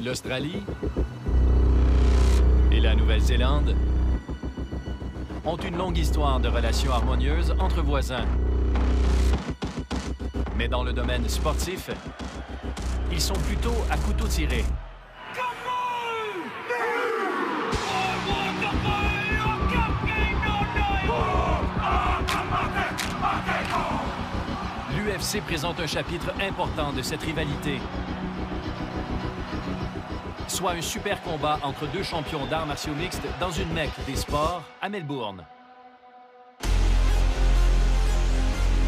L'Australie et la Nouvelle-Zélande ont une longue histoire de relations harmonieuses entre voisins. Mais dans le domaine sportif, ils sont plutôt à couteau tiré. L'UFC présente un chapitre important de cette rivalité. Soit un super combat entre deux champions d'arts martiaux mixtes dans une mecque des sports à Melbourne.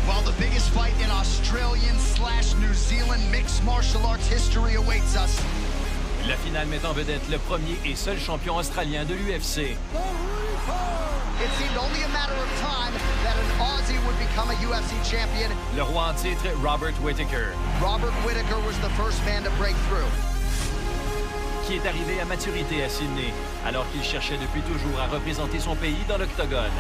While the biggest fight in Australian/New Zealand mixed martial arts history awaits us. La finale met en vedette le premier et seul champion australien de l'UFC. It seemed only a matter of time that an Aussie would become a UFC champion. Le roi en titre, Robert Whittaker. Robert Whittaker was the first man to break through. Qui est arrivé à maturité à Sydney, alors qu'il cherchait depuis toujours à représenter son pays dans l'octogone.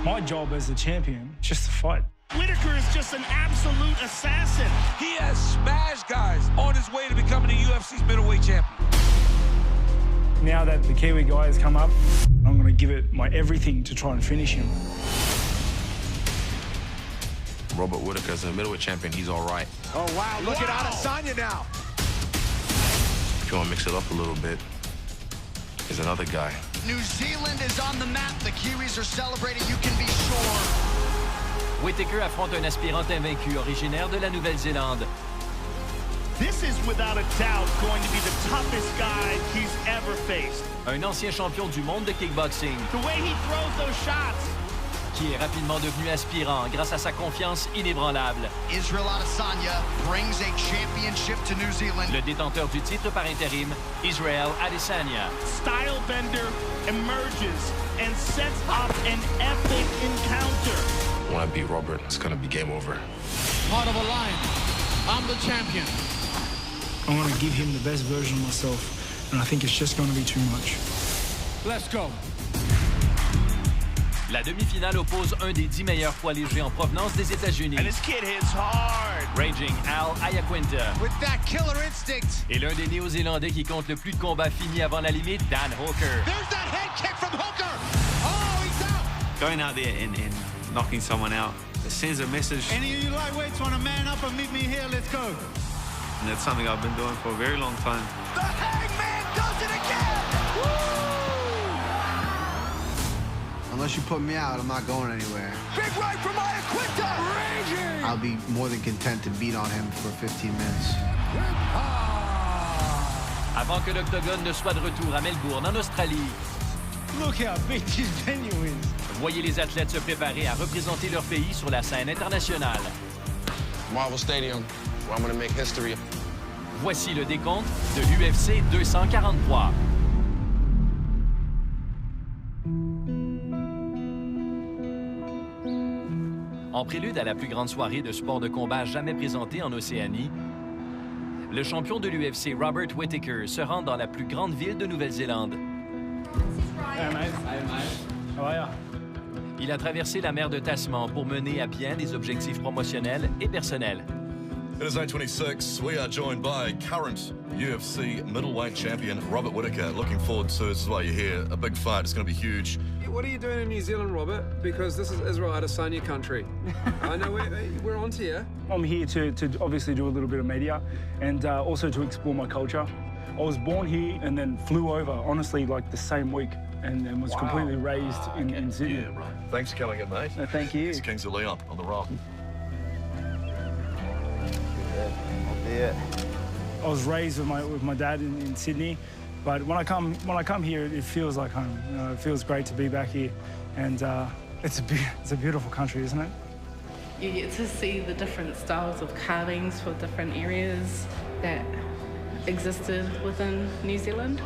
My job as the champion, just to fight. Whittaker is just an absolute assassin. He has smashed guys on his way to becoming the UFC's middleweight champion. Now that the Kiwi guy has come up, I'm going to give it my everything to try and finish him. Robert Whittaker is a middleweight champion. He's all right. Oh, wow. Look at Adesanya now. If you want to mix it up a little bit, there's another guy. New Zealand is on the map. The Kiwis are celebrating, you can be sure. Whittaker affronte un aspirant invaincu originaire de la Nouvelle-Zélande. This is without a doubt going to be the toughest guy he's ever faced. Un ancien champion du monde de kickboxing. The way he throws those shots. Qui est rapidement devenu aspirant grâce à sa confiance inébranlable. Israel Adesanya brings a championship to New Zealand. Le détenteur du titre par intérim, Israel Adesanya. Style bender emerges and sets up an epic encounter. When I beat Robert, it's going to be game over. Part of a lion. I'm the champion. I want to give him the best version of myself, and I think it's just going to be too much. Let's go. La demi-finale oppose un des 10 meilleurs poids légers en provenance des États-Unis. And this kid hits hard. Raging Al IAQUINTA. With that killer instinct. Et l'un des Néo-Zélandais qui compte le plus de combats finis avant la limite, Dan Hooker. There's that head kick from Hooker. Oh, he's out. Going out there and knocking someone out, it sends a message. Any of you lightweights want to man up and meet me here? Let's go. And that's something I've been doing for a very long time. The Hangman does it again. Woo! Unless you put me out, I'm not going anywhere. Big right from IAQUINTA. Raging. I'll be more than content to beat on him for 15 minutes. Avant que l'octogone ne soit de retour à Melbourne, en Australie. Look how big this venue is. Voyez les athlètes se préparer à représenter leur pays sur la scène internationale. Marvel Stadium, where I'm going to make history. Voici le décompte de l'UFC 243. En prélude à la plus grande soirée de sport de combat jamais présentée en Océanie, le champion de l'UFC Robert Whittaker se rend dans la plus grande ville de Nouvelle-Zélande. Il a traversé la mer de Tasman pour mener à bien des objectifs promotionnels et personnels. In zone 26, we are joined by current UFC middleweight champion Robert Whittaker. Looking forward to, this is why you're here, a big fight. It's going to be huge. What are you doing in New Zealand, Robert? Because this is Israel Adesanya country. I know we're on to you. I'm here to obviously do a little bit of media and also to explore my culture. I was born here and then flew over, honestly, like the same week and was completely raised in Sydney. Yeah, right. Thanks for coming in, mate. No, thank you. It's Kings of Leon on the rock. I was raised with my dad in Sydney, but when I come here, it feels like home. You know, it feels great to be back here, and it's a beautiful country, isn't it? You get to see the different styles of carvings for different areas that existed within New Zealand.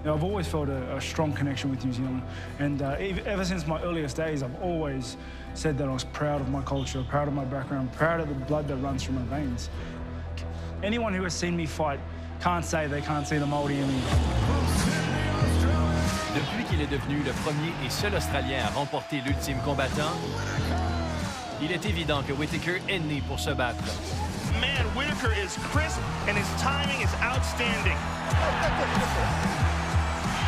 You know, I've always felt a strong connection with New Zealand, and ever since my earliest days, I've always said that I was proud of my culture, proud of my background, proud of the blood that runs through my veins. Anyone who has seen me fight can't say they can't see the Māori in me. Depuis qu'il est devenu le premier et seul Australien à remporter l'ultime combattant, il est évident que Whittaker est né pour se battre. man, Whittaker is crisp and his timing is outstanding.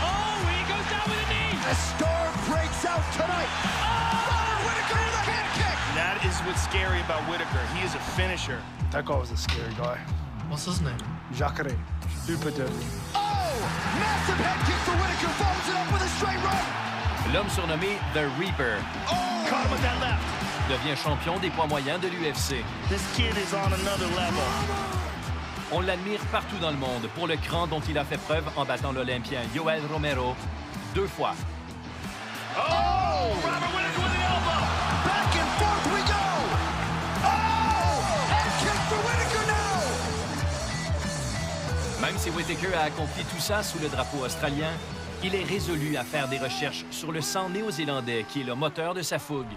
Oh, he goes down with a knee. The star breaks out tonight. Oh, Whittaker with a hand kick. That is what's scary about Whittaker. He is a finisher. That guy was a scary guy. What's his name? Jacare. Super dirty. Oh, massive head kick for Whittaker. Follows it up with a straight right. L'homme surnommé The Reaper. Oh, caught him with that left. Devient champion des poids moyens de l'UFC. This kid is on another level. On l'admire partout dans le monde pour le cran dont il a fait preuve en battant l'Olympien Yoel Romero 2 fois. Oh! Robert Whittaker with an elbow! Back and forth we go! Oh! Head kick for Whittaker now! Même si Whittaker a accompli tout ça sous le drapeau australien, il est résolu à faire des recherches sur le sang néo-zélandais qui est le moteur de sa fougue.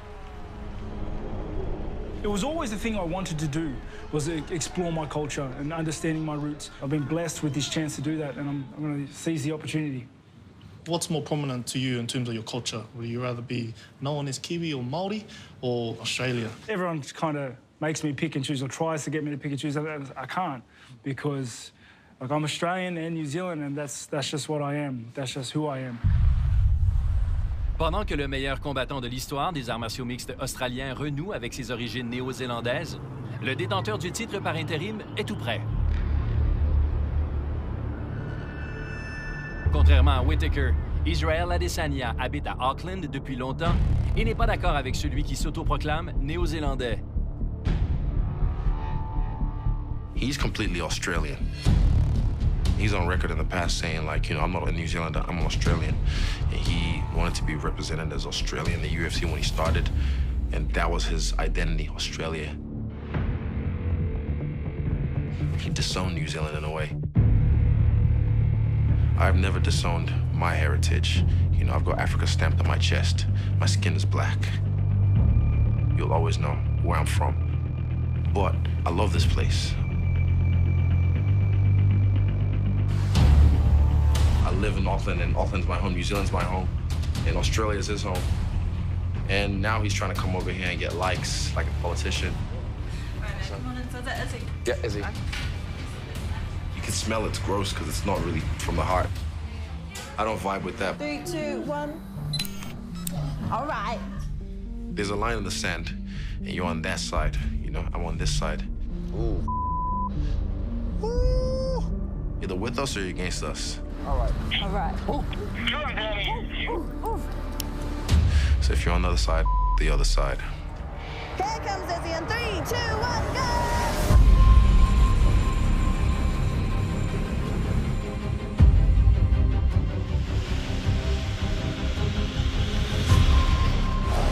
It was always the thing I wanted to do, was to explore my culture and understanding my roots. I've been blessed with this chance to do that, and I'm going to seize the opportunity. What's more prominent to you in terms of your culture? Would you rather be known as Kiwi or Māori or Australia? Everyone kind of makes me pick and choose, or tries to get me to pick and choose. I can't, because like, I'm Australian and New Zealand, and that's just what I am. That's just who I am. Pendant que le meilleur combattant de l'histoire des arts martiaux mixtes australiens renoue avec ses origines néo-zélandaises, le détenteur du titre par intérim est tout prêt. Contrairement à Whittaker, Israel Adesanya habite à Auckland depuis longtemps et n'est pas d'accord avec celui qui s'autoproclame néo-zélandais. He's completely Australian. He's on record in the past saying, like, you know, I'm not a New Zealander, I'm an Australian. And he wanted to be represented as Australian in the UFC when he started, and that was his identity, Australia. He disowned New Zealand in a way. I've never disowned my heritage. You know, I've got Africa stamped on my chest. My skin is black. You'll always know where I'm from. But I love this place. I live in Auckland, and Auckland's my home, New Zealand's my home, and Australia's his home. And now he's trying to come over here and get likes like a politician. Yeah, Izzy. You can smell it's gross because it's not really from the heart. I don't vibe with that. 3, 2, 1. All right. There's a line in the sand, and you're on that side. You know, I'm on this side. Ooh. Ooh. Either with us or you're against us. All right. All right. So if you're on the other side, the other side. Here comes Izzy in 3, 2, 1, go!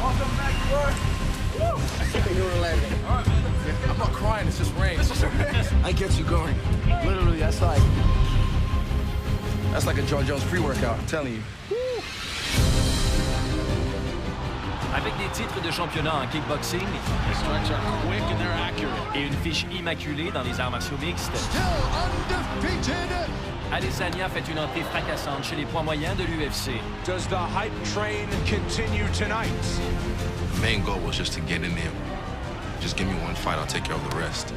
Welcome back to work. Woo! You're relaxing. All right, man. Yeah, I'm not crying, it's just rain. It's just rain. I get you going. Literally, that's like a John Jones pre-workout, I'm telling you. Avec des titres de championnat en kickboxing et une fiche immaculée dans les arts martiaux mixtes, Adesanya fait une entrée fracassante chez les poids moyens de l'UFC. Does the hype train continue tonight? The main goal was just to get in there. Just give me one fight, I'll take care of the rest.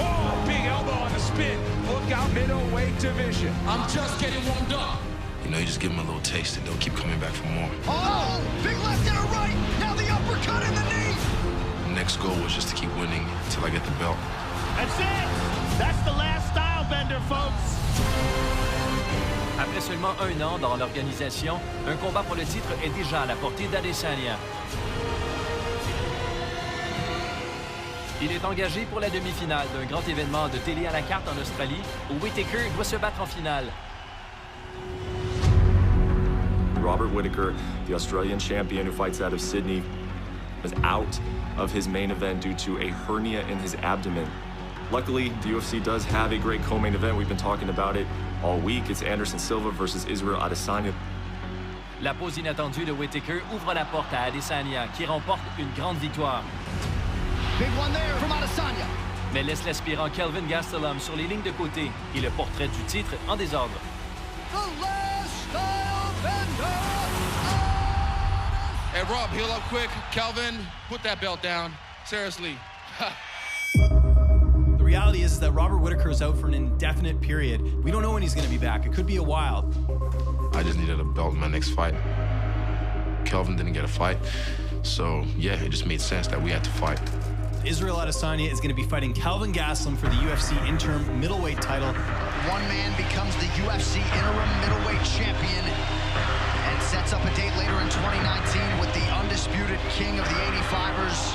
Oh, big elbow on the spin. Look out, middleweight division. I'm just getting warmed up. You know, you just give them a little taste and they'll keep coming back for more. Oh, big left and a right. Now the uppercut and the knee. The next goal was just to keep winning until I get the belt. That's it. That's the last style bender, folks. Après seulement 1 an dans l'organisation, un combat pour le titre est déjà à la portée d'Adesanya. Il est engagé pour la demi-finale d'un grand événement de télé à la carte en Australie où Whittaker doit se battre en finale. Robert Whittaker, the Australian champion who fights out of Sydney, was out of his main event due to a hernia in his abdomen. Luckily, the UFC does have a great co-main event. We've been talking about it all week. It's Anderson Silva versus Israel Adesanya. La pause inattendue de Whittaker ouvre la porte à Adesanya, qui remporte une grande victoire. Big one there from Adesanya. Mais laisse l'aspirant Kelvin Gastelum sur les lignes de côté et le portrait du titre en désordre. The last style bender. Hey, Rob, heal up quick. Kelvin, put that belt down. Seriously. The reality reality is that Robert Whittaker is out for an indefinite period. We don't know when he's going to be back. It could be a while. I just needed a belt in my next fight. Kelvin didn't get a fight, so yeah, it just made sense that we had to fight. Israel Adesanya is going to be fighting Kelvin Gastelum for the UFC interim middleweight title. One man becomes the UFC interim middleweight champion and sets up a date later in 2019 with the undisputed king of the 85ers,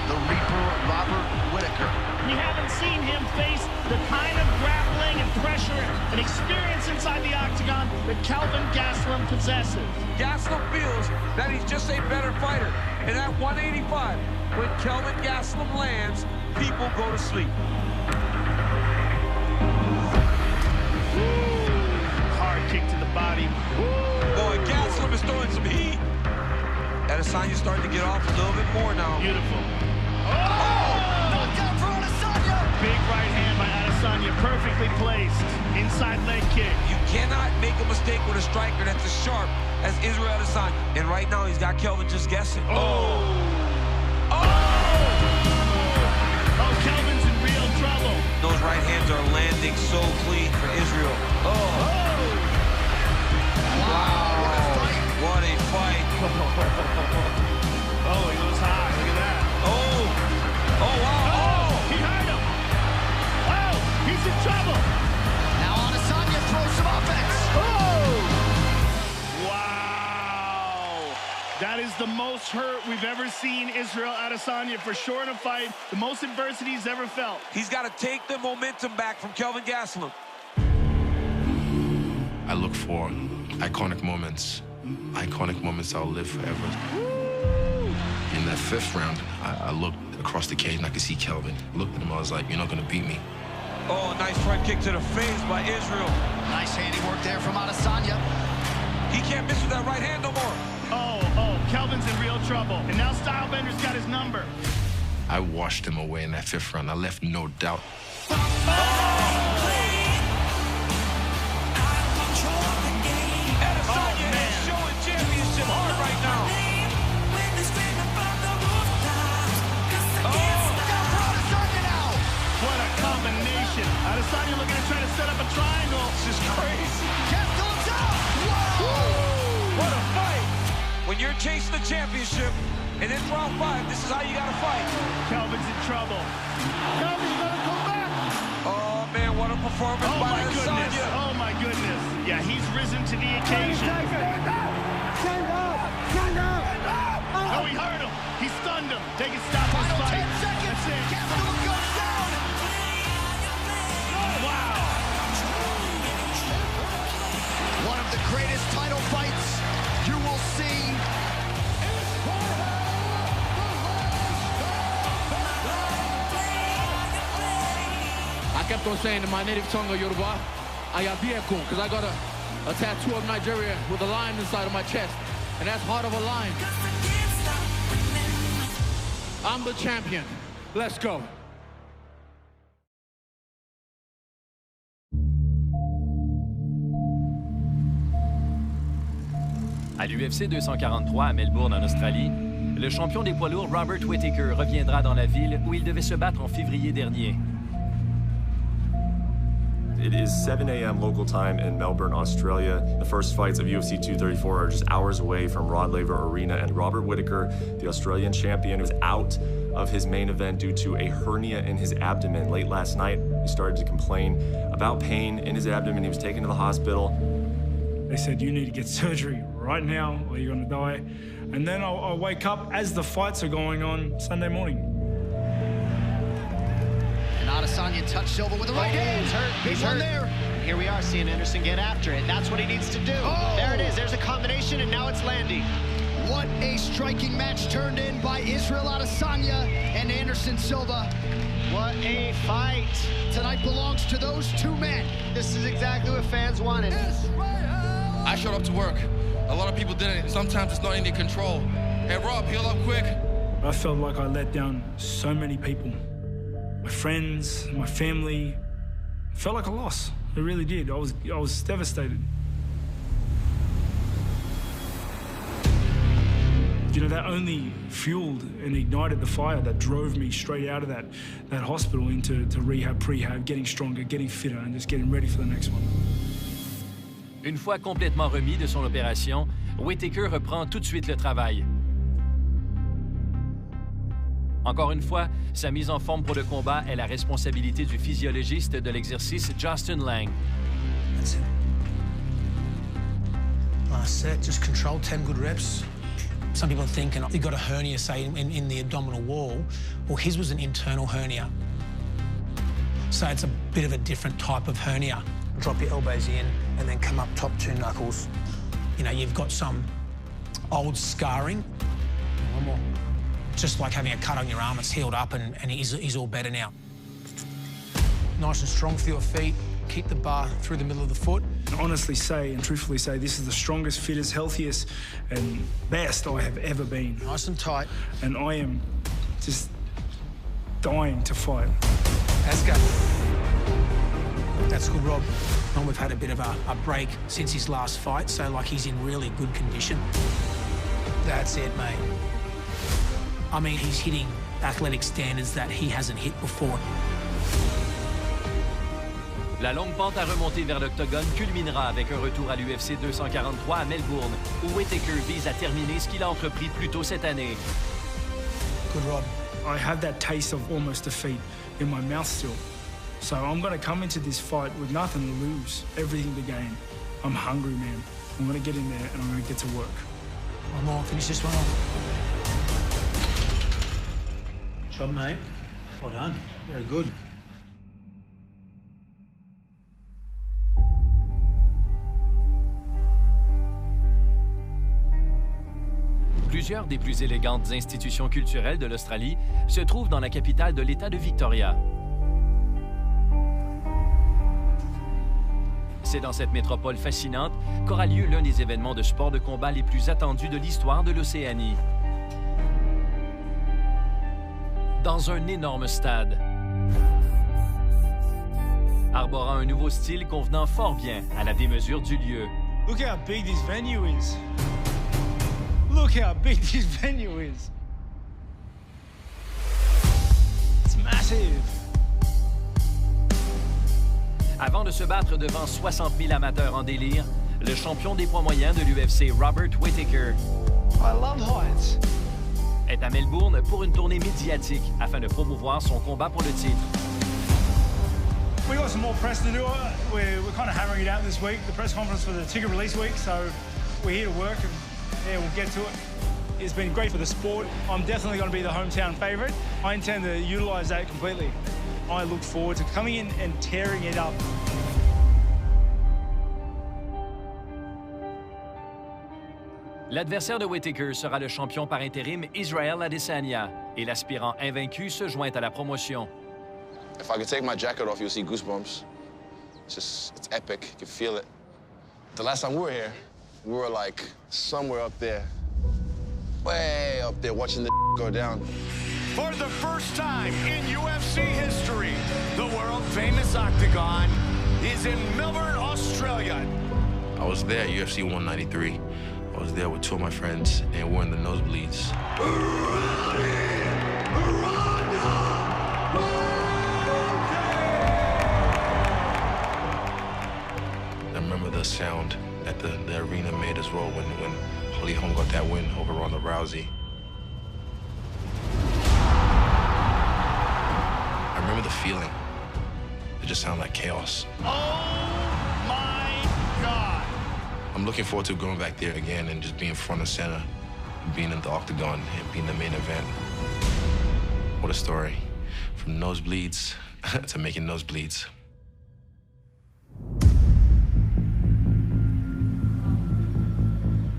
the Reaper, Robert Whittaker. We haven't seen him face the kind of grappling and pressure and experience inside the octagon that Kelvin Gastelum possesses. Gastelum feels that he's just a better fighter. And at 185, when Kelvin Gastelum lands, people go to sleep. Hard kick to the body. Boy, Gastelum is throwing some heat. Adesanya's starting to get off a little bit more now. Beautiful. Knockdown for Adesanya. Big right hand by Adesanya, perfectly placed. Inside leg kick. You cannot make a mistake with a striker that's as sharp as Israel Adesanya. And right now, he's got Kelvin just guessing. Oh, Kelvin's in real trouble. Those right hands are landing so clean for Israel. Wow, what a fight. Oh, he goes high, look at that. Oh, wow. He hurt him. Oh, he's in trouble. Now Adesanya throws some offense. Wow. That is the most hurt we've ever seen Israel Adesanya for sure in a fight. The most adversity he's ever felt. He's got to take the momentum back from Kelvin Gastelum. I look for iconic moments I'll live forever. In that 5th round, I looked across the cage and I could see Kelvin. I looked at him, I was like, you're not gonna beat me. Oh, nice front kick to the face by Israel. Nice handiwork there from Adesanya. He can't miss with that right hand no more. Oh, Kelvin's in real trouble. And now Stylebender's got his number. I washed him away in that 5th round. I left no doubt. Adesanya is showing championship hard right now. What a combination. Adesanya looking to try to set up a triangle. This is crazy. Gastelum's out. Whoa! What a fight. When you're chasing the championship, and in round 5, this is how you got to fight. Kelvin's in trouble. Kelvin's gonna come back. Oh, man, what a performance by Adesanya. Oh, my goodness. Yeah, he's risen to the occasion. Oh, he hurt him. He stunned him. They can stop this fight. 10 seconds. That's it. Gastelum goes down. Wow. One of the greatest title fights you will see. I kept on saying in my native tongue of Yoruba, Ayabiekun, because I got a tattoo of Nigeria with a lion inside of my chest, and that's heart of a lion. I'm the champion. Let's go. À l'UFC 243 à Melbourne, en Australie, le champion des poids lourds Robert Whittaker reviendra dans la ville où il devait se battre en février dernier. It is 7 a.m. local time in Melbourne, Australia. The first fights of UFC 234 are just hours away from Rod Laver Arena, and Robert Whittaker, the Australian champion, was out of his main event due to a hernia in his abdomen. Late last night, he started to complain about pain in his abdomen. He was taken to the hospital. They said, you need to get surgery right now or you're gonna die. And then I'll wake up as the fights are going on Sunday morning. And Adesanya touched Silva with the right hand. He's hurt. Big one there. Here we are seeing Anderson get after it. That's what he needs to do. Oh. There it is. There's a combination, and now it's landing. What a striking match turned in by Israel Adesanya and Anderson Silva. What a fight. Tonight belongs to those two men. This is exactly what fans wanted. I showed up to work. A lot of people didn't. Sometimes it's not in their control. Hey, Rob, heal up quick. I felt like I let down so many people. My friends, my family. It felt like a loss. It really did. I was devastated. You know, that only fueled and ignited the fire that drove me straight out of that hospital into rehab, prehab, getting stronger, getting fitter, and just getting ready for the next one. Une fois complètement remis de son opération, Whittaker reprend tout de suite le travail. Encore une fois, sa mise en forme pour le combat est la responsabilité du physiologiste de l'exercice Justin Lang. That's it. Last set, just control 10 good reps. Some people are thinking, you've got a hernia, say, in the abdominal wall. Well, his was an internal hernia. So it's a bit of a different type of hernia. Drop your elbows in and then come up top 2 knuckles. You know, you've got some old scarring. One more. Just like having a cut on your arm, it's healed up and he's all better now. Nice and strong for your feet. Keep the bar through the middle of the foot. Honestly say and truthfully say this is the strongest, fittest, healthiest and best I have ever been. Nice and tight. And I am just dying to fight. Let's go. That's good, Rob. And we've had a bit of a break since his last fight, so like he's in really good condition. That's it, mate. I mean, he's hitting athletic standards that he hasn't hit before. La longue pente à remonter vers l'octogone culminera avec un retour à l'UFC 243 à Melbourne, où Whittaker vise à terminer ce qu'il a entrepris plus tôt cette année. Good, Rob. I have that taste of almost defeat in my mouth still. So I'm going to come into this fight with nothing to lose, everything to gain. I'm hungry, man. I'm going to get in there and I'm going to get to work. One more, finish this one off. Job, mate. Well done. Very good. Plusieurs des plus élégantes institutions culturelles de l'Australie se trouvent dans la capitale de l'État de Victoria. C'est dans cette métropole fascinante qu'aura lieu l'un des événements de sport de combat les plus attendus de l'histoire de l'Océanie. Dans un énorme stade, arborant un nouveau style convenant fort bien à la démesure du lieu. Look how big this venue is. Look how big this venue is. It's massive. Avant de se battre devant 60 000 amateurs en délire, le champion des poids moyens de l'UFC, Robert Whittaker, I love heights. est à Melbourne pour une tournée médiatique afin de promouvoir son combat pour le titre. We got some more press to do. We're kind of hammering it out this week, the press conference for the ticket release week, so we're here to work and yeah, we'll get to it. It's been great for the sport. I'm definitely going to be the hometown favourite. I intend to utilise that completely. I look forward to coming in and tearing it up. L'adversaire de Whittaker sera le champion par intérim Israel Adesanya et l'aspirant invaincu se joint à la promotion. If I could take my jacket off, you'll see goosebumps. It's epic. You can feel it. The last time we were here, we were like somewhere up there, way up there, watching the go down. For the first time in UFC history, the world-famous Octagon is in Melbourne, Australia. I was there at UFC 193. I was there with 2 of my friends, and we're in the nosebleeds. I remember the sound that the arena made as well when Holly Holm got that win over Ronda Rousey. I remember the feeling. It just sounded like chaos. Oh my God! I'm looking forward to going back there again and just being front and center, being in the octagon and being the main event. What a story. From nosebleeds to making nosebleeds.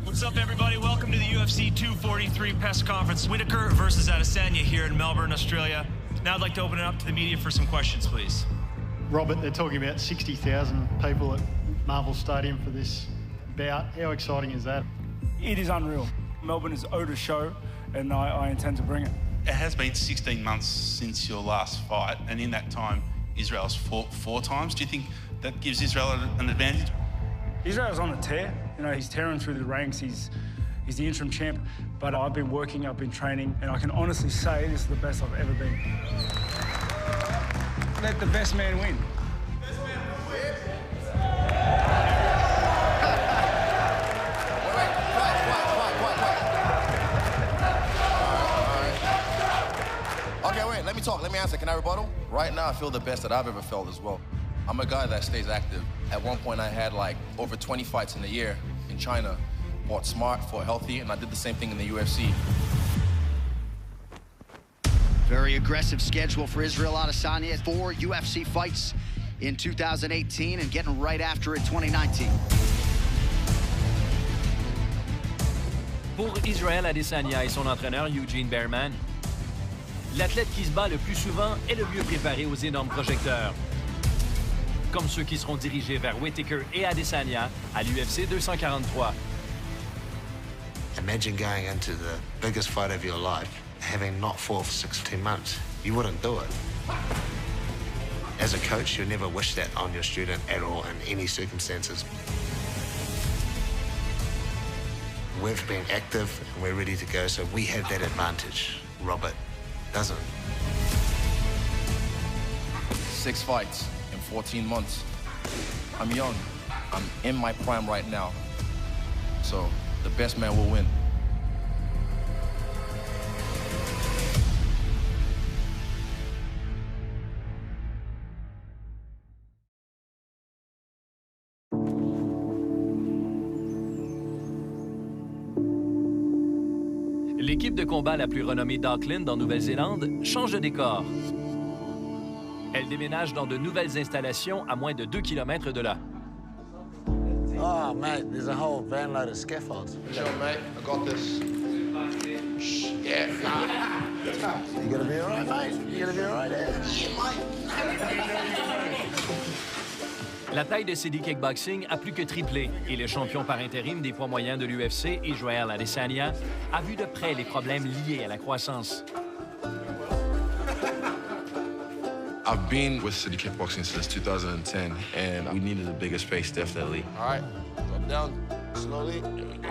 What's up, everybody? Welcome to the UFC 243 press conference. Whittaker versus Adesanya here in Melbourne, Australia. Now I'd like to open it up to the media for some questions, please. Robert, they're talking about 60,000 people at Marvel Stadium for this bout. How exciting is that? It is unreal. Melbourne is owed a show, and I intend to bring it. It has been 16 months since your last fight, and in that time, Israel's fought 4 times. Do you think that gives Israel an advantage? Israel's on a tear. You know, he's tearing through the ranks. He's the interim champ, but I've been working, I've been training, and I can honestly say this is the best I've ever been. Let the best man win. Okay, wait, let me talk, let me answer. Can I rebuttal? Right now, I feel the best that I've ever felt as well. I'm a guy that stays active. At one point, I had like over 20 fights in a year in China. Fought smart, fought healthy, and I did the same thing in the UFC. Very aggressive schedule for Israel Adesanya. 4 UFC fights in 2018 and getting right after it 2019. Pour Israel Adesanya et son entraîneur Eugene Behrman, l'athlète qui se bat le plus souvent est le mieux préparé aux énormes projecteurs. Comme ceux qui seront dirigés vers Whittaker et Adesanya à l'UFC 243. Imagine going into the biggest fight of your life, having not fought for 16 months. You wouldn't do it. As a coach, you never wish that on your student at all in any circumstances. We've been active and we're ready to go, so we have that advantage. Robert doesn't. 6 fights in 14 months. I'm young. I'm in my prime right now. So the best man will win. L'équipe de combat la plus renommée d'Auckland, en Nouvelle-Zélande, change de décor. Elle déménage dans de nouvelles installations à moins de 2 km de là. Oh, mate, there's a whole van load of scaffolds. Sure, mate. I got this. Yeah. You gonna be all right, mate? You gonna be all right, La taille de CD Kickboxing a plus que triplé et le champion par intérim des poids moyens de l'UFC, Israel Adesanya, a vu de près les problèmes liés à la croissance. I've been with City Kickboxing since 2010, and we needed a bigger space, definitely. All right, drop down slowly. There we go.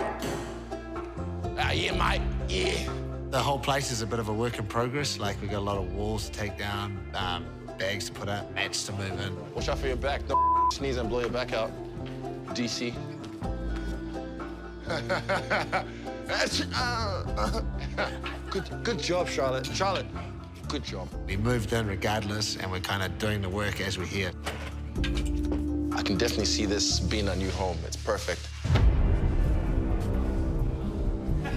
Ah, yeah, mate, yeah. The whole place is a bit of a work in progress. Like, we got a lot of walls to take down, bags to put up, mats to move in. Watch out for your back. Don't sneeze and blow your back out. DC. Good job, Charlotte. Charlotte, good job. We moved in regardless, and we're kind of doing the work as we're here. I can definitely see this being a new home. It's perfect.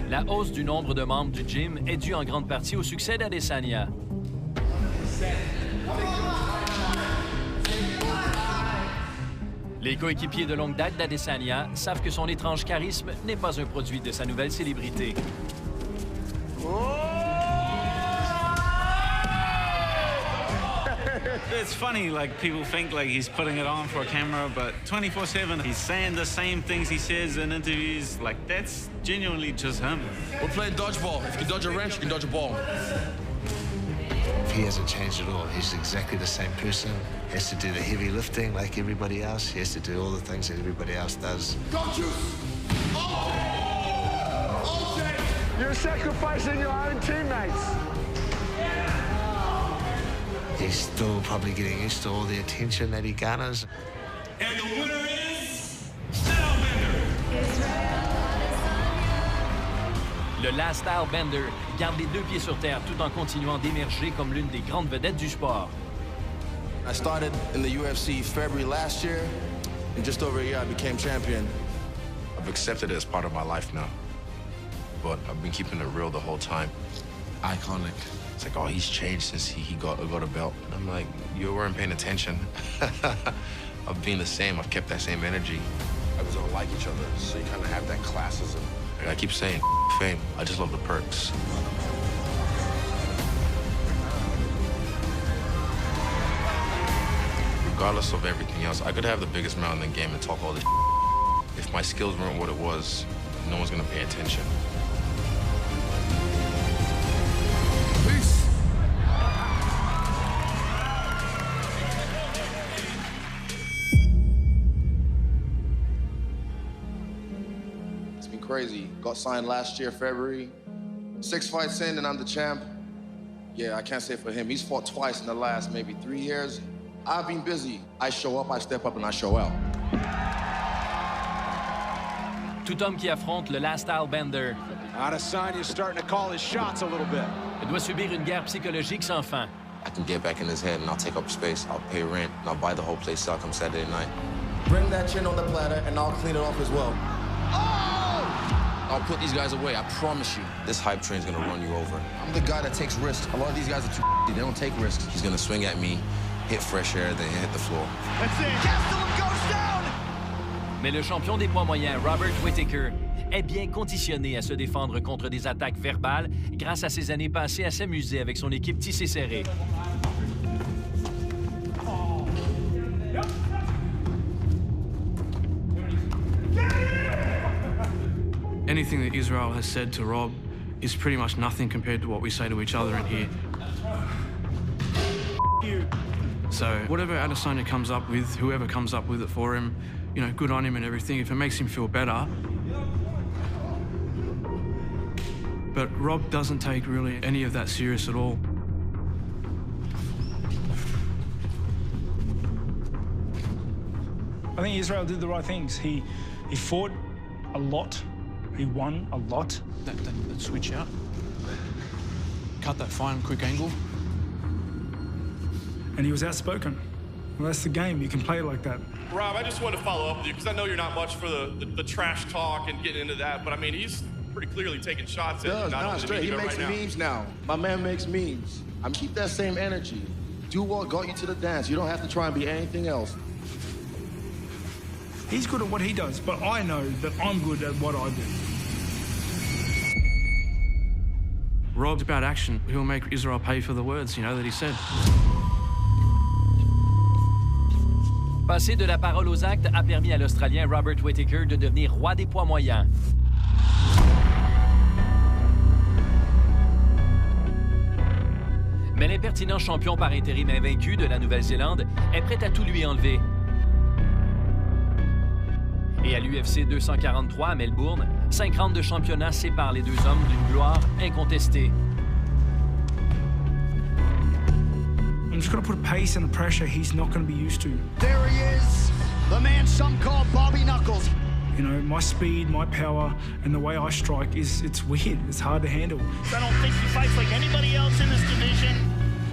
La hausse du nombre de membres du gym est due en grande partie au succès d'Adesanya. Les coéquipiers de longue date d'Adesanya savent que son étrange charisme n'est pas un produit de sa nouvelle célébrité. It's funny, like, people think like he's putting it on for a camera, but 24/7, he's saying the same things he says in interviews. Like, that's genuinely just him. We're playing dodgeball. If you can dodge a wrench, you can dodge a ball. He hasn't changed at all. He's exactly the same person. He has to do the heavy lifting like everybody else. He has to do all the things that everybody else does. Got you! Oh! Okay! You're sacrificing your own teammates. He's still probably getting used to all the attention that he garners. And the winner is... Le Last Style Bender garde les 2 pieds sur terre tout en continuant d'émerger comme l'une des grandes vedettes du sport. I started in the UFC February last year. In just over a year, I became champion. I've accepted it as part of my life now. But I've been keeping it real the whole time. Iconic. It's like, oh, he's changed since he got a belt. And I'm like, you weren't paying attention. I've been the same. I've kept that same energy. We don't like each other, so you kind of have that classism. Like I keep saying, fame. I just love the perks. Regardless of everything else, I could have the biggest mouth in the game and talk all this. If my skills weren't what it was, no one's gonna pay attention. Peace. crazy. Got signed last year, February. 6 fights in and I'm the champ. Yeah, I can't say for him. He's fought twice in the last maybe 3 years. I've been busy. I show up, I step up, and I show out. Tout homme qui affronte le last style bender Adesanya's starting to call his shots a little bit. doit subir une guerre psychologique sans fin. I can get back in his head and I'll take up space. I'll pay rent and I'll buy the whole place out come Saturday night. Bring that chin on the platter and I'll clean it off as well. Oh! I'll put these guys away, I promise you. This hype train's gonna run you over. I'm the guy that takes risks. A lot of these guys are too they don't take risks. He's gonna swing at me, hit fresh air, then hit the floor. That's it. Gastelum goes down! Mais le champion des poids moyens, Robert Whittaker, est bien conditionné à se défendre contre des attaques verbales grâce à ses années passées à s'amuser avec son équipe tissée serrée. Anything that Israel has said to Rob is pretty much nothing compared to what we say to each other in here. So whatever Adesanya comes up with, whoever comes up with it for him, you know, good on him and everything, if it makes him feel better. But Rob doesn't take really any of that serious at all. I think Israel did the right things. He fought a lot. He won a lot. That switch out. Cut that fine, quick angle. And he was outspoken. Well, that's the game. You can play it like that. Rob, I just wanted to follow up with you because I know you're not much for the trash talk and getting into that, but I mean, he's pretty clearly taking shots at you. Straight. He makes memes now. My man makes memes. I mean, keep that same energy. Do what got you to the dance. You don't have to try and be anything else. He's good at what he does, but I know that I'm good at what I do. Rob's about action. He'll make Israel pay for the words, you know, that he said. Passer de la parole aux actes a permis à l'Australien Robert Whittaker de devenir roi des poids moyens. Mais l'impertinent champion par intérim invaincu de la Nouvelle-Zélande est prêt à tout lui enlever. Et à l'UFC 243 à Melbourne, 5 rounds de championnat séparent les deux hommes d'une gloire incontestée. I'm just going to put a pace and a pressure he's not going to be used to. There he is, the man some call Bobby Knuckles. You know, my speed, my power, and the way I strike it's weird. It's hard to handle. I don't think he fights like anybody else in this division.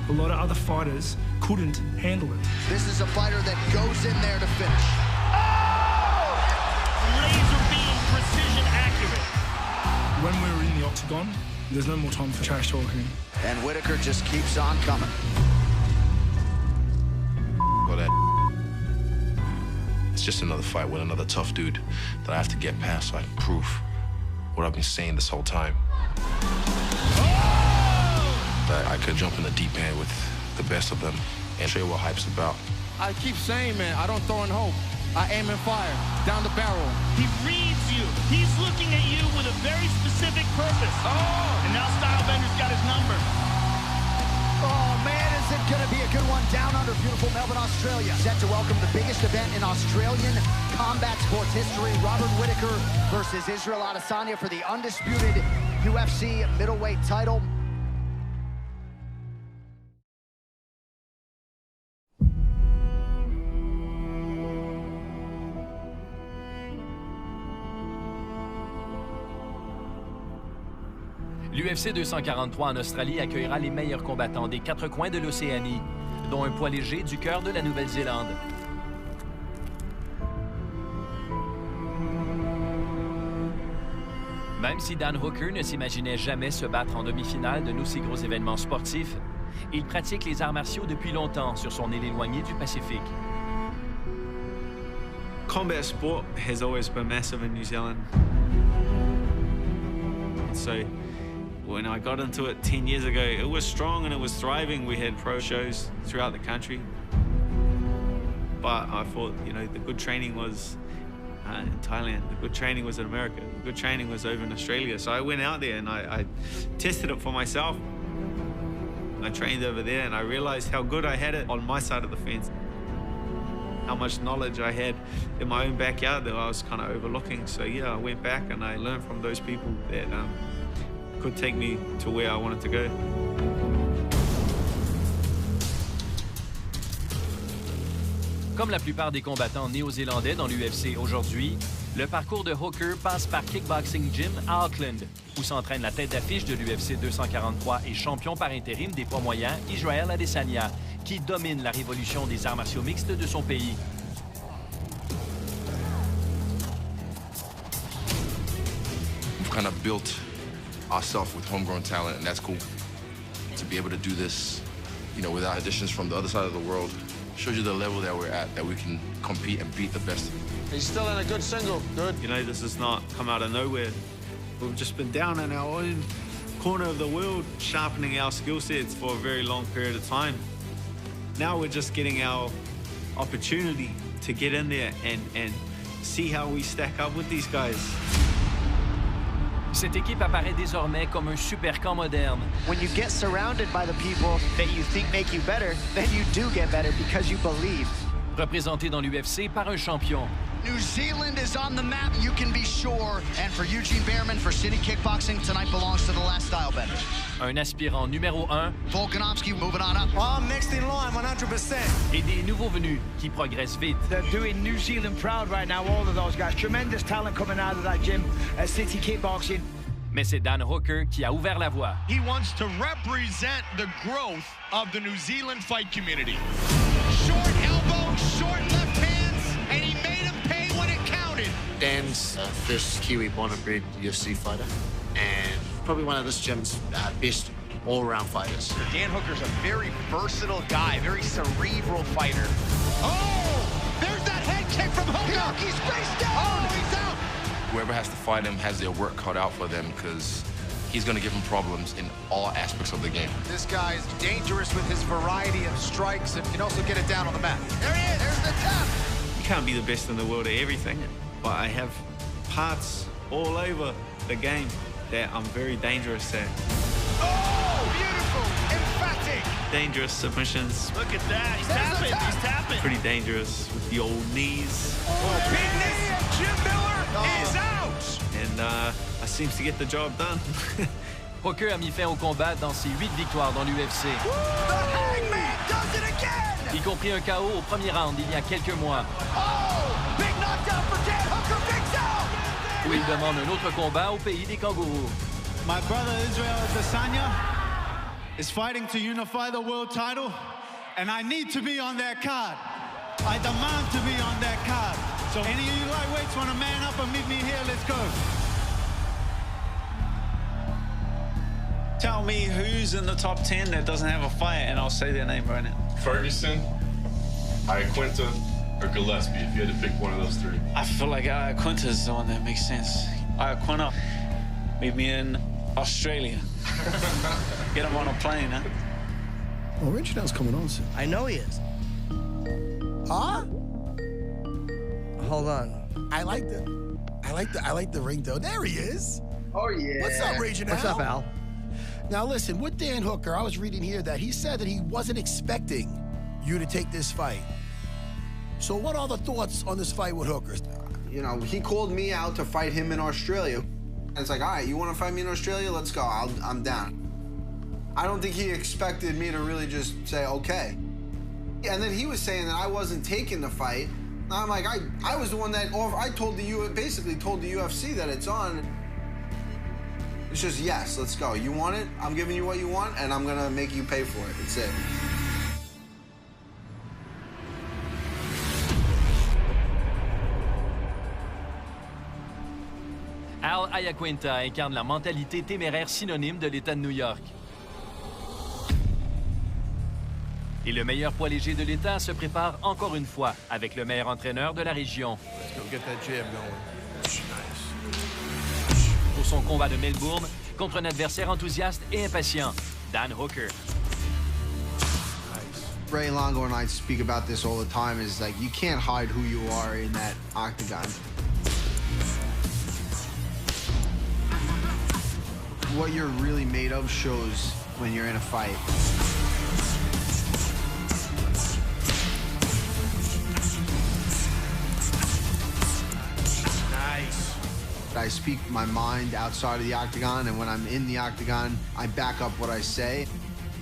A lot of other fighters couldn't handle it. This is a fighter that goes in there to finish. Laser beam, precision accurate. When we were in the octagon, there's no more time for trash talking. And Whittaker just keeps on coming. It's just another fight with another tough dude that I have to get past so I can prove what I've been saying this whole time. That I could jump in the deep end with the best of them and show you what hype's about. I keep saying, man, I don't throw in hope. I aim and fire, down the barrel. He reads you. He's looking at you with a very specific purpose. Oh! And now Stylebender's got his number. Oh, man, is it going to be a good one down under beautiful Melbourne, Australia. Set to welcome the biggest event in Australian combat sports history, Robert Whittaker versus Israel Adesanya for the undisputed UFC middleweight title. L'UFC 243 en Australie accueillera les meilleurs combattants des 4 coins de l'Océanie, dont un poids léger du cœur de la Nouvelle-Zélande. Même si Dan Hooker ne s'imaginait jamais se battre en demi-finale d'un aussi gros événement sportif, il pratique les arts martiaux depuis longtemps sur son île éloignée du Pacifique. Combat sport has always been massive in New Zealand. So when I got into it 10 years ago, it was strong and it was thriving. We had pro shows throughout the country. But I thought, you know, the good training was in Thailand. The good training was in America. The good training was over in Australia. So I went out there and I tested it for myself. I trained over there and I realized how good I had it on my side of the fence. how much knowledge I had in my own backyard that I was kind of overlooking. So yeah, I went back and I learned from those people that could take me to where I wanted to go. Comme la plupart des combattants néo-zélandais dans l'UFC aujourd'hui, le parcours de Hooker passe par Kickboxing Gym à Auckland, où s'entraîne la tête d'affiche de l'UFC 243 et champion par intérim des poids moyens, Israel Adesanya, qui domine la révolution des arts martiaux mixtes de son pays. We've kind of built ourselves with homegrown talent, and that's cool. To be able to do this, you know, without additions from the other side of the world, shows you the level that we're at, that we can compete and beat the best. He's still in a good single. Good. You know, this has not come out of nowhere. We've just been down in our own corner of the world, sharpening our skill sets for a very long period of time. Now we're just getting our opportunity to get in there and see how we stack up with these guys. Cette équipe apparaît désormais comme un super camp moderne. When you get surrounded by the people that you think make you better, then you do get better because you believe. Représenté dans l'UFC par un champion. New Zealand is on the map, you can be sure. And for Eugene Behrman, for City Kickboxing, tonight belongs to the last style bender. Un aspirant numéro 1. Volkanovski moving on up. Oh, I'm next in line, 100%. Et des nouveaux venus qui progressent vite. They're doing New Zealand proud right now, all of those guys. Tremendous talent coming out of that gym at City Kickboxing. Mais c'est Dan Hooker qui a ouvert la voie. He wants to represent the growth of the New Zealand fight community. Short elbow, short left hands, and he made him pay when it counted. Dan's first Kiwi born-and-bred UFC fighter, and probably one of this gym's best all-round fighters. Dan Hooker's a very versatile guy, very cerebral fighter. Oh! There's that head kick from Hooker! He's face down! Oh, he's out! Whoever has to fight him has their work cut out for them, because he's going to give them problems in all aspects of the game. This guy is dangerous with his variety of strikes and can also get it down on the mat. There he is, there's the tap. You can't be the best in the world at everything, but I have parts all over the game that I'm very dangerous at. Oh, beautiful, emphatic. Dangerous submissions. Look at that, he's tapping, he's tapping. Pretty dangerous with the old knees. Oh, big knee, and Jim Miller is out. And I seems to get the job done. Hooker a mis fin au combat dans ses 8 victoires dans l'UFC. Y compris un KO au premier round il y a quelques mois. Oh, big knockdown for Dan Hooker, big down. Où il demande un autre combat au pays des kangourous. My brother Israel Adesanya is fighting to unify the world title, and I need to be on that card. I demand to be on that card. So any of you lightweights want to man up and meet me here, let's go. Tell me who's in the top 10 that doesn't have a fight, and I'll say their name right now. Ferguson, IAQUINTA, or Gillespie, if you had to pick one of those three. I feel like IAQUINTA is the one that makes sense. IAQUINTA, meet me in Australia. Get him on a plane, huh? Well, Reginald's coming on soon. I know he is. Huh? Hold on. I like the ringtone. There he is. Oh, yeah. What's up, Reginald? What's up, Al? Now, listen, with Dan Hooker, I was reading here that he said that he wasn't expecting you to take this fight. So what are the thoughts on this fight with Hooker? You know, he called me out to fight him in Australia. And it's like, all right, you want to fight me in Australia? Let's go. I'm down. I don't think he expected me to really just say, okay. And then he was saying that I wasn't taking the fight. And I'm like, I was the one that, basically told the UFC that it's on. It's just, yes, let's go. You want it? I'm giving you what you want, and I'm gonna make you pay for it. That's it. Al IAQUINTA incarne la mentalité téméraire synonyme de l'État de New York. Et le meilleur poids léger de l'État se prépare encore une fois avec le meilleur entraîneur de la région. Let's go get that jab going. Nice. Pour son combat de Melbourne contre un adversaire enthousiaste et impatient, Dan Hooker. Ray Longo and I speak about this all the time, is like, you can't hide who you are in that octagon. What you're really made of shows when you're in a fight. I speak my mind outside of the octagon, and when I'm in the octagon, I back up what I say.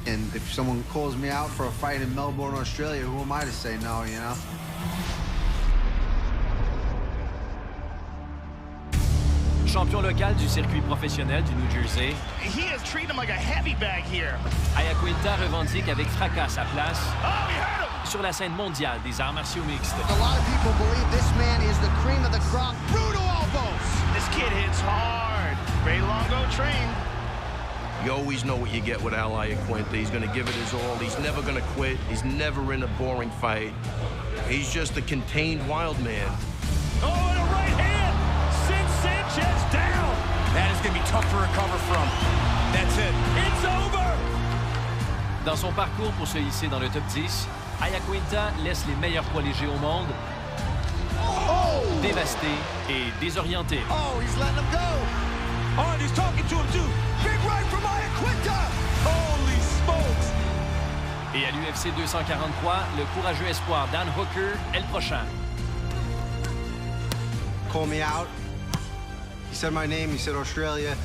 And if someone calls me out for a fight in Melbourne, Australia, who am I to say no, you know? Champion local du circuit professionnel du New Jersey, He is treating him like a heavy bag here. IAQUINTA revendique avec fracas sa place sur la scène mondiale des arts martiaux mixtes. A lot of people believe this man is the cream of the crop. Brutal elbows. This kid hits hard. Ray Longo trained. You always know what you get with Al IAQUINTA. He's going to give it his all. He's never going to quit. He's never in a boring fight. He's just a contained wild man. Oh, and a right hand. Sends Sanchez down. That is going to be tough to recover from. That's it. It's over. Dans son parcours pour se hisser dans le top 10, IAQUINTA laisse les meilleurs poids légers au monde dévastés et désorientés. Oh, he's letting him go. Oh, and he's talking to him too. Big right from IAQUINTA. Holy smokes. Et à l'UFC 243, le courageux espoir Dan Hooker est le prochain. Call me out. He said my name, he said Australia.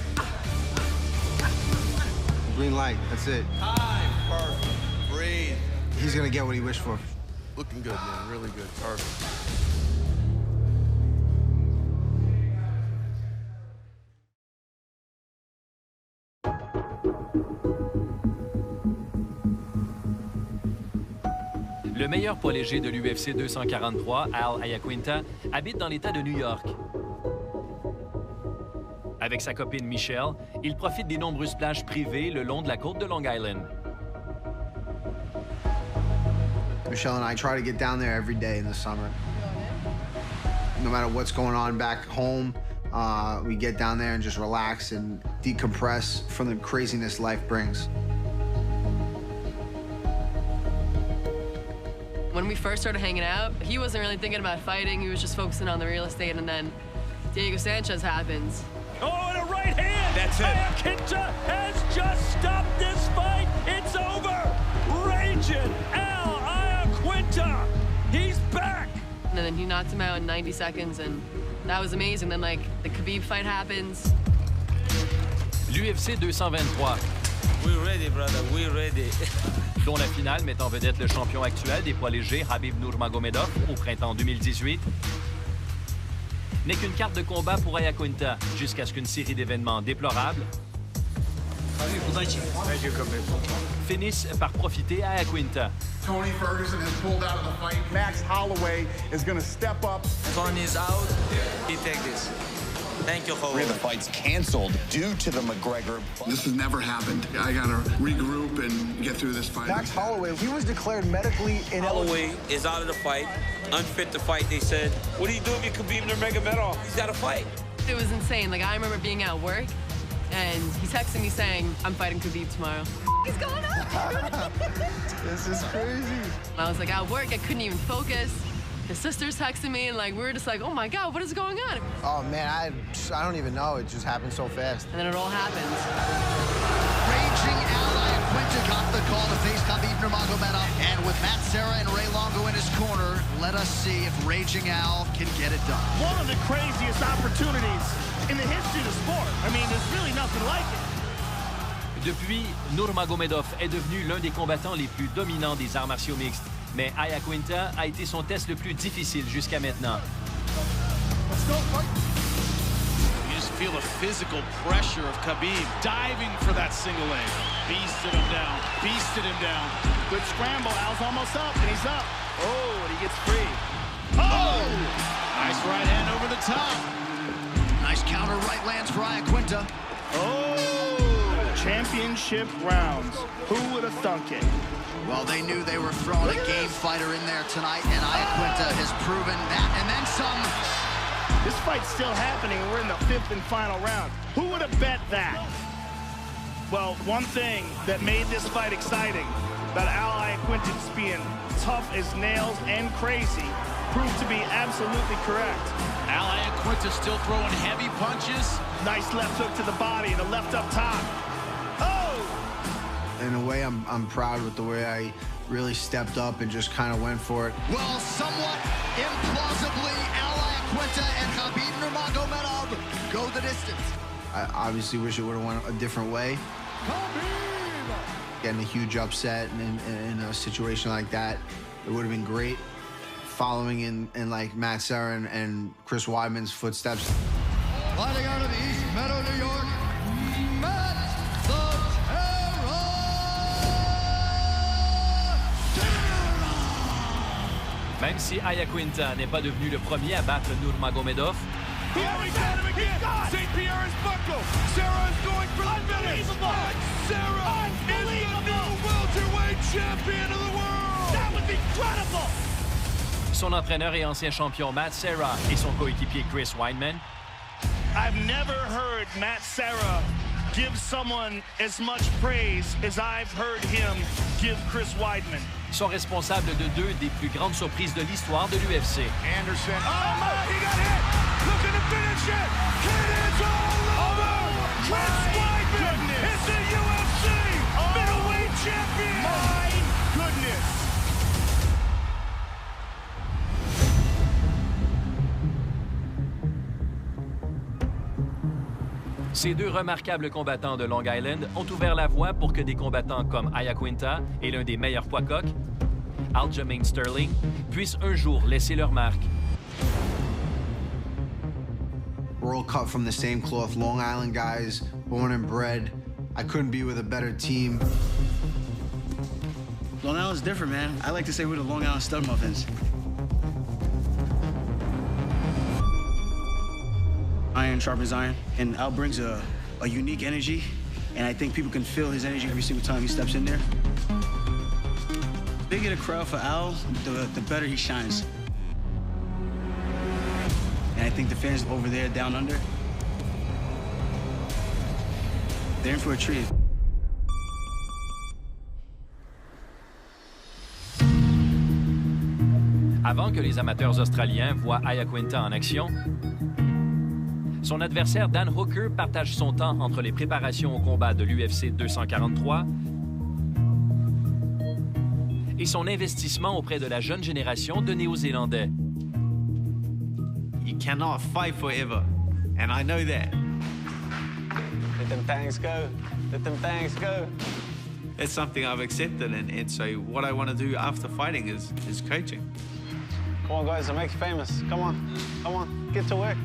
Green light, that's it. Time, perfect. Breathe. He's gonna get what he wished for. Looking good, man. Really good. Perfect. Le meilleur poids léger de l'UFC 243, Al IAQUINTA, habite dans l'État de New York. Avec sa copine Michelle, il profite des nombreuses plages privées le long de la côte de Long Island. Michelle and I try to get down there every day in the summer. No matter what's going on back home, we get down there and just relax and decompress from the craziness life brings. When we first started hanging out, he wasn't really thinking about fighting. He was just focusing on the real estate, and then Diego Sanchez happens. Oh, and a right hand. That's it. IAQUINTA has just stopped this fight. It's over. Raging Al IAQUINTA. He's back. And then he knocked him out in 90 seconds, and that was amazing. Then, like, the Khabib fight happens. L'UFC 223. We're ready, brother. We're ready. Dont la finale met en vedette le champion actuel des poids légers, Khabib Nurmagomedov, au printemps 2018. N'est qu'une carte de combat pour IAQUINTA, jusqu'à ce qu'une série d'événements déplorables finissent par profiter à IAQUINTA. Tony Ferguson has pulled out of the fight. Max Holloway is going to step up. Tony's out. He take this. Thank you, Holloway. The fight's canceled due to the McGregor. This has never happened. I got to regroup and get through this fight. Max Holloway, he was declared medically ineligible. Holloway is out of the fight. Unfit to fight, they said. What do you do if you Khabib Nurmagomedov? He's got to fight. It was insane. Like, I remember being at work, and he texted me saying, I'm fighting Khabib tomorrow. What's going on? This is crazy. And I was like, at work, I couldn't even focus. His sister's texting me, and like we were just like, oh my God, what is going on? Oh man, I don't even know. It just happened so fast. And then it all happened. Raging Al IAQUINTA got the call to face Khabib Nurmagomedov. And with Matt Serra and Ray Longo in his corner, let us see if Raging Al can get it done. One of the craziest opportunities in the history of the sport. I mean, there's really nothing like it. Depuis, Nurmagomedov est devenu l'un des combattants les plus dominants des arts martiaux mixtes. Mais IAQUINTA a été son test le plus difficile jusqu'à maintenant. You just feel the physical pressure of Khabib diving for that single leg. Beasted him down. Beasted him down. Good scramble. Al's almost up, and he's up. Oh, and he gets free. Oh! Nice right hand over the top. Nice counter right lands for IAQUINTA. Oh! Championship rounds. Who would have thunk it? Well, they knew they were throwing a game fighter in there tonight, and IAQUINTA has proven that, and then some. This fight's still happening, and we're in the 5th and final round. Who would have bet that? Well, one thing that made this fight exciting about Al IAQUINTA just being tough as nails and crazy proved to be absolutely correct. Al IAQUINTA still throwing heavy punches. Nice left hook to the body and a left up top. In a way, I'm proud with the way I really stepped up and just kind of went for it. Well, somewhat implausibly, Al IAQUINTA IAQUINTA and Khabib Nurmagomedov go the distance. I obviously wish it would have went a different way. Getting a huge upset in a situation like that, it would have been great. Following in like Matt Serra and Chris Weidman's footsteps. Fighting out of East Meadow, New York, Matt the Terror! Même si IAQUINTA n'est pas devenu le premier à battre Nurmagomedov, Here we got him again! St. Pierre is buckled! Sarah is going for the finish! Sarah is the new welterweight champion of the world! That was incredible! son entraîneur et ancien champion Matt Serra et son coéquipier Chris Weidman. I've never heard Matt Serra give someone as much praise as I've heard him give Chris Weidman. Sont responsables de deux des plus grandes surprises de l'histoire de l'UFC. Anderson. Oh my, he got hit! Looking to finish it! It is all over! Chris Weidman is the UFC middleweight champion! My goodness! Ces deux remarquables combattants de Long Island ont ouvert la voie pour que des combattants comme IAQUINTA et l'un des meilleurs poids-coqs, Aljamain Sterling, puissent un jour laisser leur marque. We're all cut from the same cloth, Long Island guys, born and bred. I couldn't be with a better team. Long Island's different, man. I like to say we're the Long Island stud muffins. Iron sharpens iron, and Al brings a unique energy, and I think people can feel his energy every single time he steps in there. The bigger the crowd for Al, the better he shines. And I think the fans over there, down under, they're in for a treat. Avant que les amateurs australiens voient IAQUINTA en action, son adversaire Dan Hooker partage son temps entre les préparations au combat de l'UFC 243 et son investissement auprès de la jeune génération de Néo-Zélandais. You cannot fight forever, and I know that. Let them things go. Let them things go. It's something I've accepted, and so what I want to do after fighting is coaching. Come on, guys, I'll make you famous. Come on, get to work.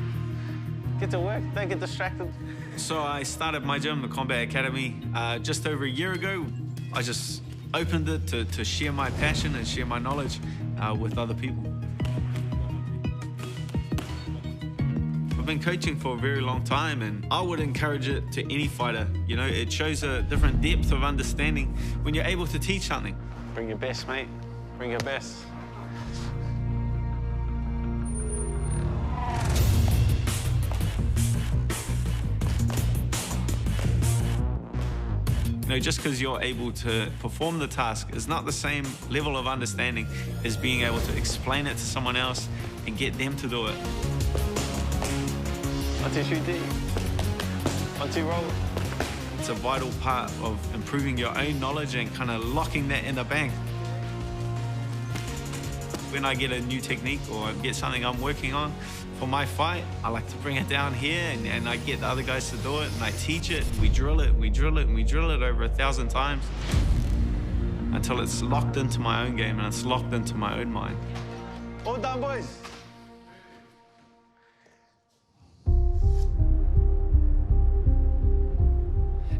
Get to work, don't get distracted. So I started my gym, the Combat Academy, just over a year ago. I just opened it to share my passion and share my knowledge with other people. I've been coaching for a very long time, and I would encourage it to any fighter. You know, it shows a different depth of understanding when you're able to teach something. Bring your best, mate. Bring your best. You know, just because you're able to perform the task is not the same level of understanding as being able to explain it to someone else and get them to do it. 1, 2, 3, 1, 2, roll. It's a vital part of improving your own knowledge and kind of locking that in the bank. When I get a new technique or I get something I'm working on for my fight, I like to bring it down here and I get the other guys to do it and I teach it, and we drill it, and we drill it, and we drill it over 1,000 times until it's locked into my own game and it's locked into my own mind. All done, boys.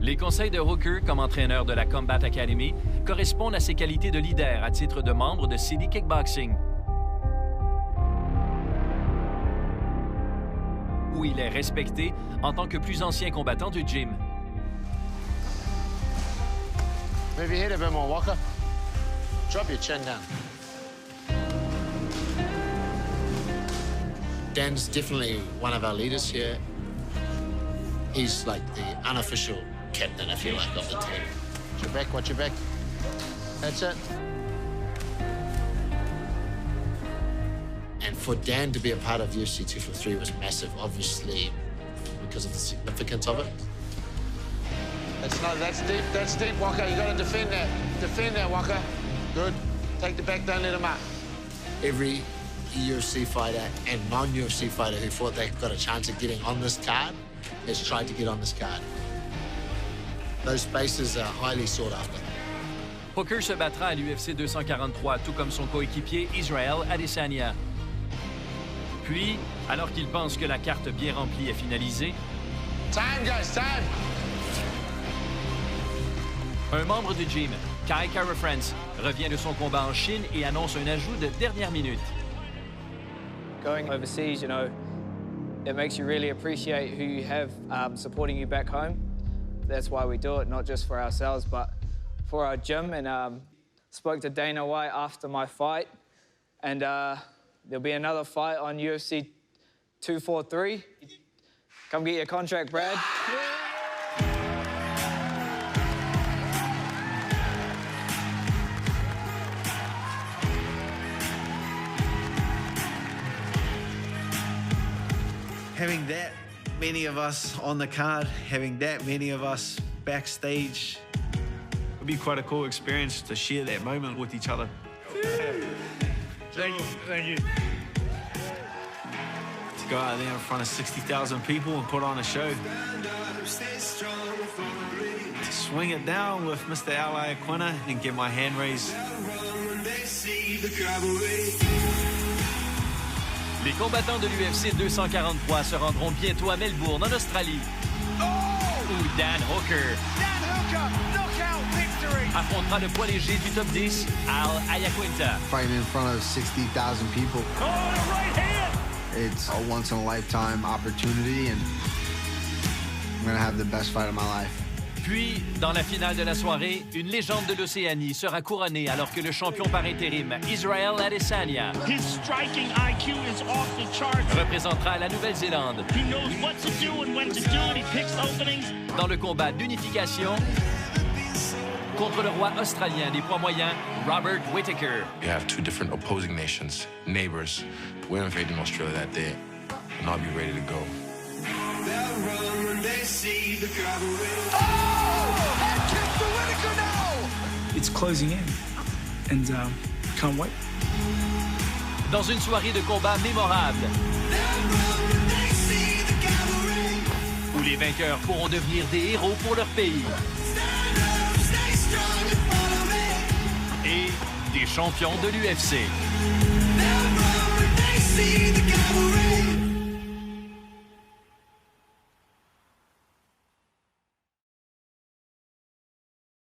Les conseils de Hooker comme entraîneur de la Combat Academy correspondent à ses qualités de leader à titre de membre de City Kickboxing, où il est respecté en tant que plus ancien combattant du gym. Maybe hit a bit more, Walker. Drop your chin down. Dan's definitely one of our leaders here. He's like the unofficial captain, if you like, of the team. Watch your back. That's it. And for Dan to be a part of UFC 243 was massive, obviously, because of the significance of it. That's deep, Walker. You gotta defend that. Defend that, Walker. Good. Take the back, don't let him up. Every UFC fighter and non-UFC fighter who thought they got a chance of getting on this card has tried to get on this card. Those spaces are highly sought after. Hooker se battra à l'UFC 243, tout comme son coéquipier Israel Adesanya. Puis, alors qu'il pense que la carte bien remplie est finalisée, time, guys, time. Un membre du gym, Kai Kara-France, revient de son combat en Chine et annonce un ajout de dernière minute. Going overseas, you know, it makes you really appreciate who you have supporting you back home. That's why we do it, not just for ourselves, but for our gym. And spoke to Dana White after my fight, and there'll be another fight on UFC 243. Come get your contract, Brad. Having that many of us on the card, having that many of us backstage, it'd be quite a cool experience to share that moment with each other. Thank you. Thank you. To go out there in front of 60,000 people and put on a show. To swing it down with Mr. IAQUINTA and get my hand raised. Les combattants de l'UFC 243 se rendront bientôt à Melbourne, en Australie, où Dan Hooker affrontera le poids léger du top 10, IAQUINTA. Fighting in front of 60,000 people. Right hand! It's a once-in-a-lifetime opportunity, and I'm going to have the best fight of my life. Puis, dans la finale de la soirée, une légende de l'Océanie sera couronnée alors que le champion par intérim, Israel Adesanya, His striking IQ is off the charts. représentera la Nouvelle-Zélande He knows what to do and when to do it. He picks openings. dans le combat d'unification contre le roi australien des poids moyens, Robert Whittaker. You have two different opposing nations, neighbors. We're invading Australia that day, and I'll be ready to go. It's closing in, and can't wait. Dans une soirée de combat mémorable, où les vainqueurs pourront devenir des héros pour leur pays et des champions de l'UFC.